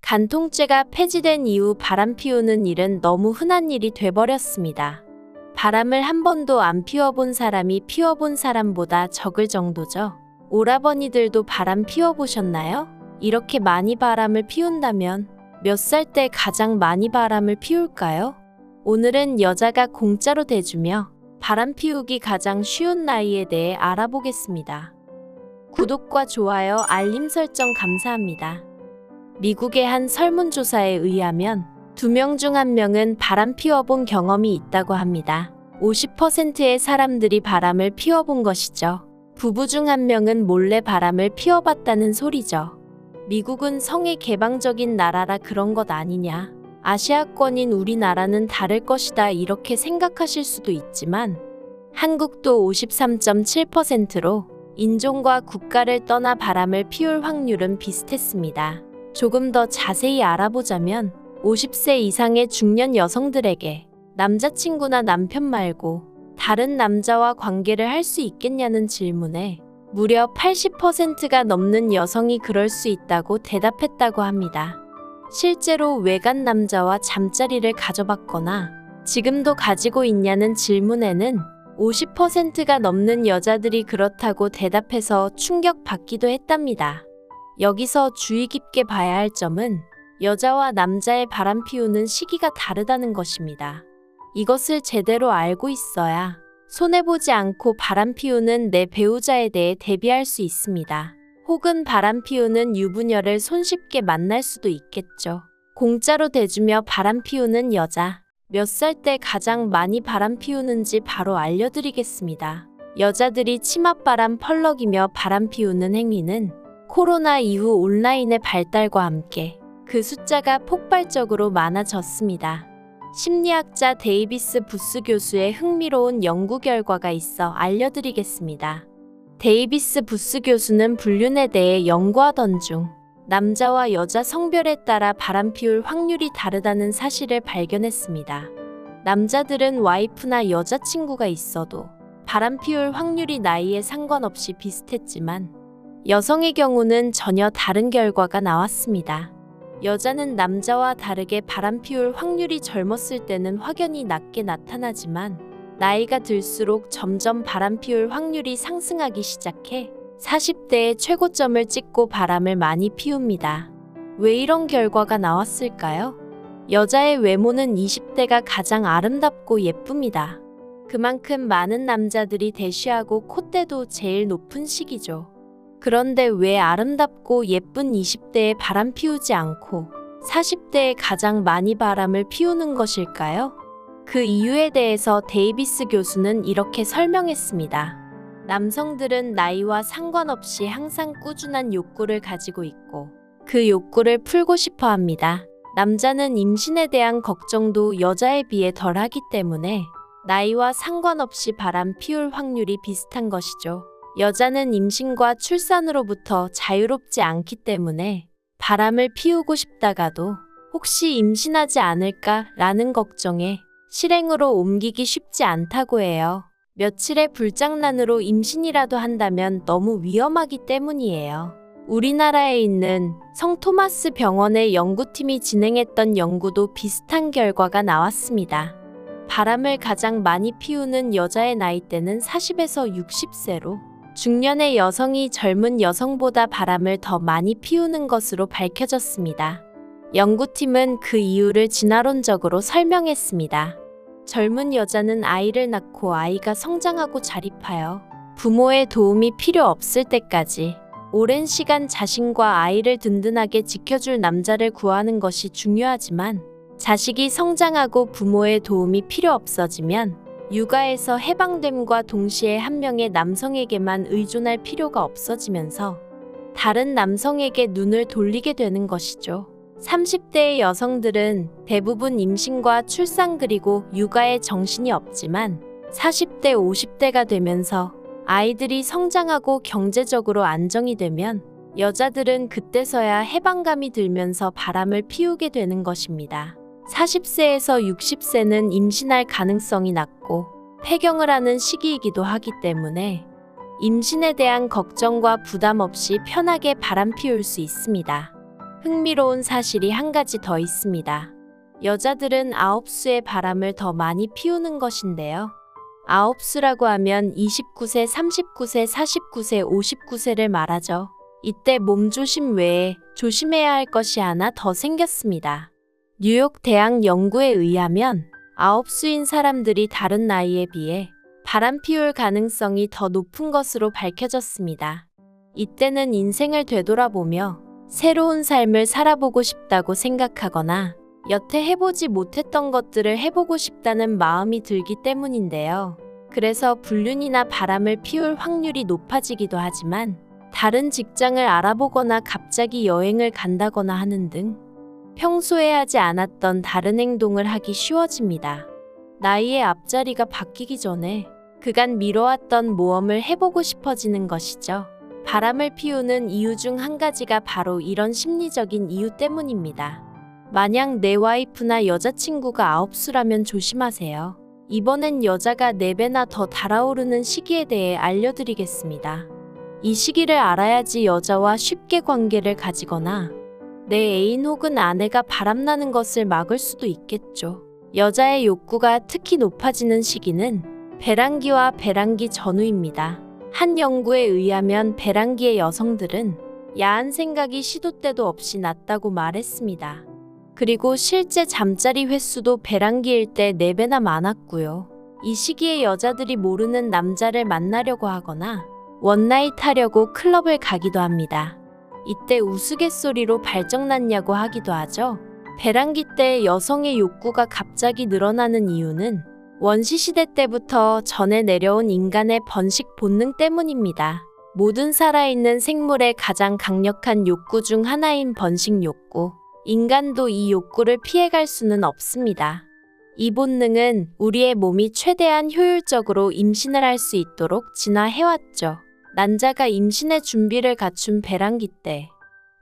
간통죄가 폐지된 이후 바람 피우는 일은 너무 흔한 일이 돼버렸습니다. 바람을 한 번도 안 피워본 사람이 피워본 사람보다 적을 정도죠. 오라버니들도 바람 피워보셨나요? 이렇게 많이 바람을 피운다면 몇 살 때 가장 많이 바람을 피울까요? 오늘은 여자가 공짜로 대주며 바람 피우기 가장 쉬운 나이에 대해 알아보겠습니다. 구독과 좋아요, 알림 설정 감사합니다. 미국의 한 설문조사에 의하면 2명 중 1명은 바람 피워본 경험이 있다고 합니다. 50%의 사람들이 바람을 피워본 것이죠. 부부 중 1명은 몰래 바람을 피워봤다는 소리죠. 미국은 성에 개방적인 나라라 그런 것 아니냐. 아시아권인 우리나라는 다를 것이다 이렇게 생각하실 수도 있지만 한국도 53.7%로 인종과 국가를 떠나 바람을 피울 확률은 비슷했습니다. 조금 더 자세히 알아보자면 50세 이상의 중년 여성들에게 남자친구나 남편 말고 다른 남자와 관계를 할 수 있겠냐는 질문에 무려 80%가 넘는 여성이 그럴 수 있다고 대답했다고 합니다. 실제로 외간 남자와 잠자리를 가져봤거나 지금도 가지고 있냐는 질문에는 50%가 넘는 여자들이 그렇다고 대답해서 충격받기도 했답니다. 여기서 주의 깊게 봐야 할 점은 여자와 남자의 바람 피우는 시기가 다르다는 것입니다. 이것을 제대로 알고 있어야 손해보지 않고 바람 피우는 내 배우자에 대해 대비할 수 있습니다. 혹은 바람 피우는 유부녀를 손쉽게 만날 수도 있겠죠. 공짜로 대주며 바람 피우는 여자. 몇 살 때 가장 많이 바람 피우는지 바로 알려드리겠습니다. 여자들이 치맛바람 펄럭이며 바람 피우는 행위는 코로나 이후 온라인의 발달과 함께 그 숫자가 폭발적으로 많아졌습니다. 심리학자 데이비스 부스 교수의 흥미로운 연구 결과가 있어 알려드리겠습니다. 데이비스 부스 교수는 불륜에 대해 연구하던 중 남자와 여자 성별에 따라 바람 피울 확률이 다르다는 사실을 발견했습니다. 남자들은 와이프나 여자친구가 있어도 바람 피울 확률이 나이에 상관없이 비슷했지만 여성의 경우는 전혀 다른 결과가 나왔습니다. 여자는 남자와 다르게 바람 피울 확률이 젊었을 때는 확연히 낮게 나타나지만 나이가 들수록 점점 바람 피울 확률이 상승하기 시작해 40대에 최고점을 찍고 바람을 많이 피웁니다. 왜 이런 결과가 나왔을까요? 여자의 외모는 20대가 가장 아름답고 예쁩니다. 그만큼 많은 남자들이 대쉬하고 콧대도 제일 높은 시기죠. 그런데 왜 아름답고 예쁜 20대에 바람 피우지 않고 40대에 가장 많이 바람을 피우는 것일까요? 그 이유에 대해서 데이비스 교수는 이렇게 설명했습니다. 남성들은 나이와 상관없이 항상 꾸준한 욕구를 가지고 있고 그 욕구를 풀고 싶어 합니다. 남자는 임신에 대한 걱정도 여자에 비해 덜하기 때문에 나이와 상관없이 바람 피울 확률이 비슷한 것이죠. 여자는 임신과 출산으로부터 자유롭지 않기 때문에 바람을 피우고 싶다가도 혹시 임신하지 않을까라는 걱정에 실행으로 옮기기 쉽지 않다고 해요. 며칠의 불장난으로 임신이라도 한다면 너무 위험하기 때문이에요. 우리나라에 있는 성 토마스 병원의 연구팀이 진행했던 연구도 비슷한 결과가 나왔습니다. 바람을 가장 많이 피우는 여자의 나이대는 40에서 60세로 중년의 여성이 젊은 여성보다 바람을 더 많이 피우는 것으로 밝혀졌습니다. 연구팀은 그 이유를 진화론적으로 설명했습니다. 젊은 여자는 아이를 낳고 아이가 성장하고 자립하여 부모의 도움이 필요 없을 때까지 오랜 시간 자신과 아이를 든든하게 지켜줄 남자를 구하는 것이 중요하지만 자식이 성장하고 부모의 도움이 필요 없어지면 육아에서 해방됨과 동시에 한 명의 남성에게만 의존할 필요가 없어지면서 다른 남성에게 눈을 돌리게 되는 것이죠. 30대의 여성들은 대부분 임신과 출산 그리고 육아에 정신이 없지만 40대, 50대가 되면서 아이들이 성장하고 경제적으로 안정이 되면 여자들은 그때서야 해방감이 들면서 바람을 피우게 되는 것입니다. 40세에서 60세는 임신할 가능성이 낮고 폐경을 하는 시기이기도 하기 때문에 임신에 대한 걱정과 부담 없이 편하게 바람 피울 수 있습니다. 흥미로운 사실이 한 가지 더 있습니다. 여자들은 9수의 바람을 더 많이 피우는 것인데요. 9수라고 하면 29세, 39세, 49세, 59세를 말하죠. 이때 몸조심 외에 조심해야 할 것이 하나 더 생겼습니다. 뉴욕 대학 연구에 의하면 9수인 사람들이 다른 나이에 비해 바람 피울 가능성이 더 높은 것으로 밝혀졌습니다. 이때는 인생을 되돌아보며 새로운 삶을 살아보고 싶다고 생각하거나 여태 해보지 못했던 것들을 해보고 싶다는 마음이 들기 때문인데요. 그래서 불륜이나 바람을 피울 확률이 높아지기도 하지만 다른 직장을 알아보거나 갑자기 여행을 간다거나 하는 등 평소에 하지 않았던 다른 행동을 하기 쉬워집니다. 나이의 앞자리가 바뀌기 전에 그간 미뤄왔던 모험을 해보고 싶어지는 것이죠. 바람을 피우는 이유 중 한 가지가 바로 이런 심리적인 이유 때문입니다. 만약 내 와이프나 여자친구가 9수라면 조심하세요. 이번엔 여자가 4배나 더 달아오르는 시기에 대해 알려드리겠습니다. 이 시기를 알아야지 여자와 쉽게 관계를 가지거나 내 애인 혹은 아내가 바람나는 것을 막을 수도 있겠죠. 여자의 욕구가 특히 높아지는 시기는 배란기와 배란기 전후입니다. 한 연구에 의하면 배란기의 여성들은 야한 생각이 시도 때도 없이 났다고 말했습니다. 그리고 실제 잠자리 횟수도 배란기일 때 4배나 많았고요. 이 시기에 여자들이 모르는 남자를 만나려고 하거나 원나잇 하려고 클럽을 가기도 합니다. 이때 우스갯소리로 발정났냐고 하기도 하죠. 배란기 때 여성의 욕구가 갑자기 늘어나는 이유는 원시시대 때부터 전해 내려온 인간의 번식 본능 때문입니다. 모든 살아있는 생물의 가장 강력한 욕구 중 하나인 번식 욕구. 인간도 이 욕구를 피해갈 수는 없습니다. 이 본능은 우리의 몸이 최대한 효율적으로 임신을 할 수 있도록 진화해왔죠. 난자가 임신의 준비를 갖춘 배란기 때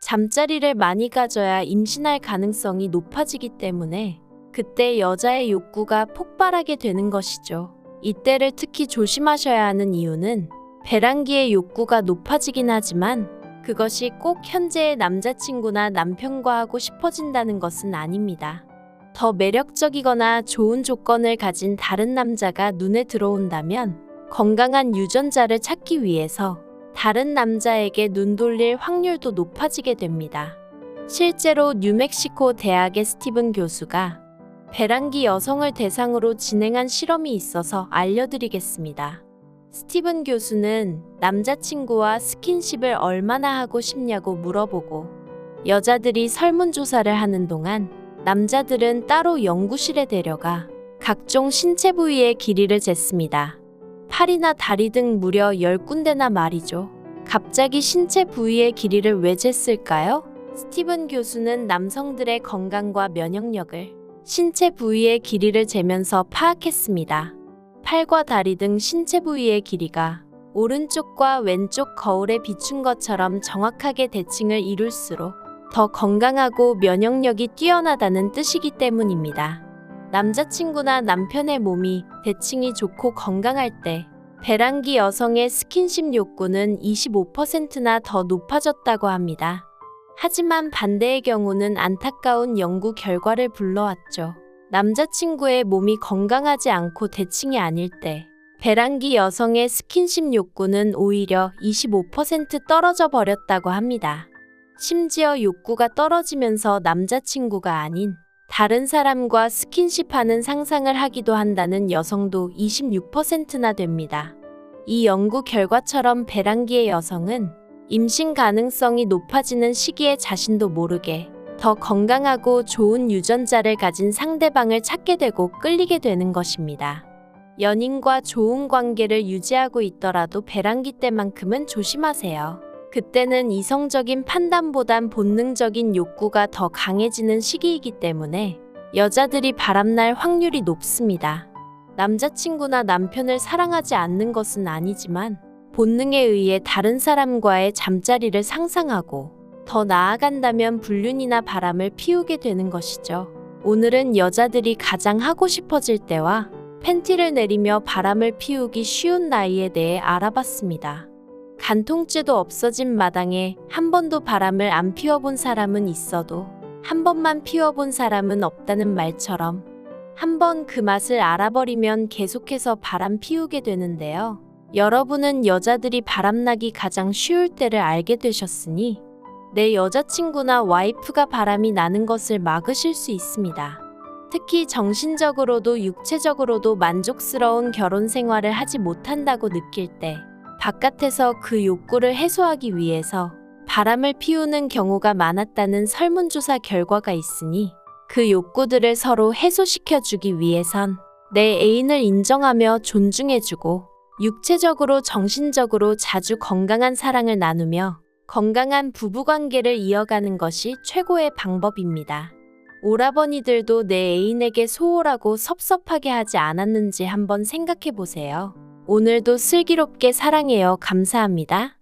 잠자리를 많이 가져야 임신할 가능성이 높아지기 때문에 그때 여자의 욕구가 폭발하게 되는 것이죠. 이때를 특히 조심하셔야 하는 이유는 배란기의 욕구가 높아지긴 하지만 그것이 꼭 현재의 남자친구나 남편과 하고 싶어진다는 것은 아닙니다. 더 매력적이거나 좋은 조건을 가진 다른 남자가 눈에 들어온다면 건강한 유전자를 찾기 위해서 다른 남자에게 눈 돌릴 확률도 높아지게 됩니다. 실제로 뉴멕시코 대학의 스티븐 교수가 배란기 여성을 대상으로 진행한 실험이 있어서 알려드리겠습니다. 스티븐 교수는 남자친구와 스킨십을 얼마나 하고 싶냐고 물어보고 여자들이 설문조사를 하는 동안 남자들은 따로 연구실에 데려가 각종 신체 부위의 길이를 쟀습니다. 팔이나 다리 등 무려 10군데나 말이죠. 갑자기 신체 부위의 길이를 왜 쟀을까요? 스티븐 교수는 남성들의 건강과 면역력을 신체 부위의 길이를 재면서 파악했습니다. 팔과 다리 등 신체 부위의 길이가 오른쪽과 왼쪽 거울에 비춘 것처럼 정확하게 대칭을 이룰수록 더 건강하고 면역력이 뛰어나다는 뜻이기 때문입니다. 남자친구나 남편의 몸이 대칭이 좋고 건강할 때 배란기 여성의 스킨십 욕구는 25%나 더 높아졌다고 합니다. 하지만 반대의 경우는 안타까운 연구 결과를 불러왔죠. 남자친구의 몸이 건강하지 않고 대칭이 아닐 때 배란기 여성의 스킨십 욕구는 오히려 25% 떨어져 버렸다고 합니다. 심지어 욕구가 떨어지면서 남자친구가 아닌 다른 사람과 스킨십하는 상상을 하기도 한다는 여성도 26%나 됩니다. 이 연구 결과처럼 배란기의 여성은 임신 가능성이 높아지는 시기에 자신도 모르게 더 건강하고 좋은 유전자를 가진 상대방을 찾게 되고 끌리게 되는 것입니다. 연인과 좋은 관계를 유지하고 있더라도 배란기 때만큼은 조심하세요. 그때는 이성적인 판단보단 본능적인 욕구가 더 강해지는 시기이기 때문에 여자들이 바람날 확률이 높습니다. 남자친구나 남편을 사랑하지 않는 것은 아니지만 본능에 의해 다른 사람과의 잠자리를 상상하고 더 나아간다면 불륜이나 바람을 피우게 되는 것이죠. 오늘은 여자들이 가장 하고 싶어질 때와 팬티를 내리며 바람을 피우기 쉬운 나이에 대해 알아봤습니다. 간통죄도 없어진 마당에 한 번도 바람을 안 피워본 사람은 있어도 한 번만 피워본 사람은 없다는 말처럼 한 번 그 맛을 알아버리면 계속해서 바람 피우게 되는데요. 여러분은 여자들이 바람나기 가장 쉬울 때를 알게 되셨으니 내 여자친구나 와이프가 바람이 나는 것을 막으실 수 있습니다. 특히 정신적으로도 육체적으로도 만족스러운 결혼 생활을 하지 못한다고 느낄 때 바깥에서 그 욕구를 해소하기 위해서 바람을 피우는 경우가 많았다는 설문조사 결과가 있으니 그 욕구들을 서로 해소시켜주기 위해선 내 애인을 인정하며 존중해주고 육체적으로 정신적으로 자주 건강한 사랑을 나누며 건강한 부부관계를 이어가는 것이 최고의 방법입니다. 오라버니들도 내 애인에게 소홀하고 섭섭하게 하지 않았는지 한번 생각해 보세요. 오늘도 슬기롭게 사랑해요. 감사합니다.